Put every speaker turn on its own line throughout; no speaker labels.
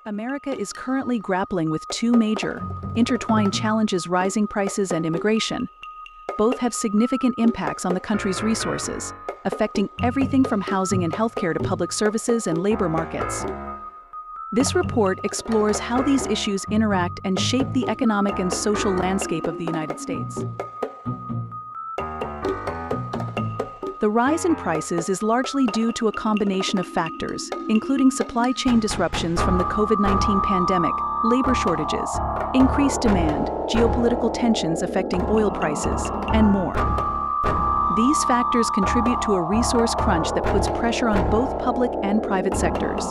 America is currently grappling with two major, intertwined challenges: rising prices and immigration. Both have significant impacts on the country's resources, affecting everything from housing and healthcare to public services and labor markets. This report explores how these issues interact and shape the economic and social landscape of the United States. The rise in prices is largely due to a combination of factors, including supply chain disruptions from the COVID-19 pandemic, labor shortages, increased demand, geopolitical tensions affecting oil prices, and more. These factors contribute to a resource crunch that puts pressure on both public and private sectors.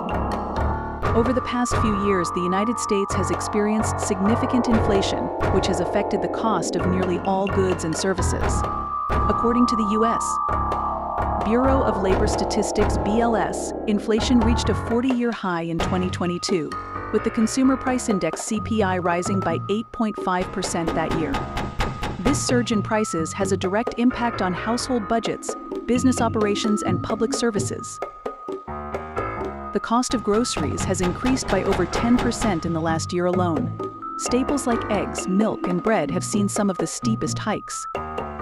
Over the past few years, the United States has experienced significant inflation, which has affected the cost of nearly all goods and services. According to the U.S. Bureau of Labor Statistics (BLS), inflation reached a 40-year high in 2022, with the Consumer Price Index (CPI) rising by 8.5% that year. This surge in prices has a direct impact on household budgets, business operations, and public services. The cost of groceries has increased by over 10% in the last year alone. Staples like eggs, milk, and bread have seen some of the steepest hikes.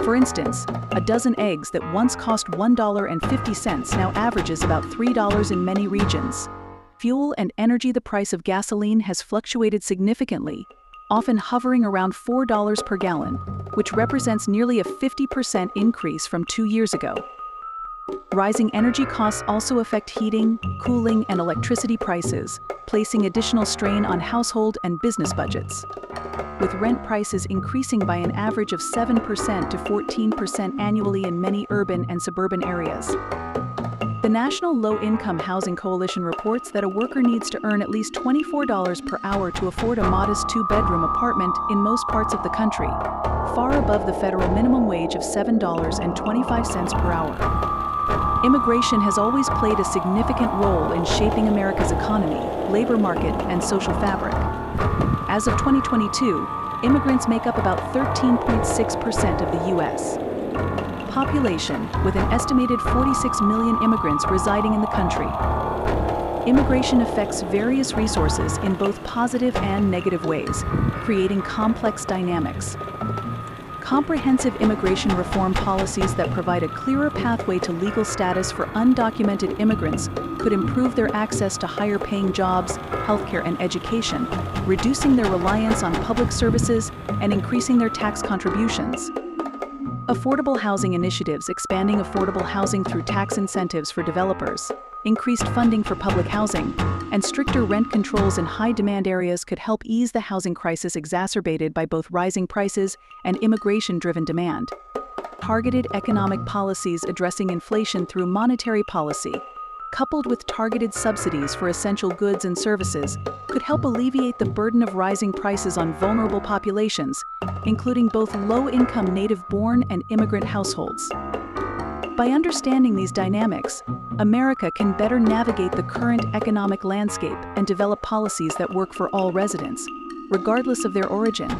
For instance, a dozen eggs that once cost $1.50 now averages about $3 in many regions. Fuel and energy: the price of gasoline has fluctuated significantly, often hovering around $4 per gallon, which represents nearly a 50% increase from 2 years ago. Rising energy costs also affect heating, cooling, and electricity prices, placing additional strain on household and business budgets. With rent prices increasing by an average of 7% to 14% annually in many urban and suburban areas. The National Low-Income Housing Coalition reports that a worker needs to earn at least $24 per hour to afford a modest two-bedroom apartment in most parts of the country, far above the federal minimum wage of $7.25 per hour. Immigration has always played a significant role in shaping America's economy, labor market, and social fabric. As of 2022, immigrants make up about 13.6% of the U.S. population, with an estimated 46 million immigrants residing in the country. Immigration affects various resources in both positive and negative ways, creating complex dynamics. Comprehensive immigration reform policies that provide a clearer pathway to legal status for undocumented immigrants could improve their access to higher-paying jobs, healthcare, and education, reducing their reliance on public services and increasing their tax contributions. Affordable housing initiatives: expanding affordable housing through tax incentives for developers, increased funding for public housing, and stricter rent controls in high-demand areas could help ease the housing crisis exacerbated by both rising prices and immigration-driven demand. Targeted economic policies addressing inflation through monetary policy, coupled with targeted subsidies for essential goods and services, could help alleviate the burden of rising prices on vulnerable populations, including both low-income native-born and immigrant households. By understanding these dynamics, America can better navigate the current economic landscape and develop policies that work for all residents, regardless of their origin.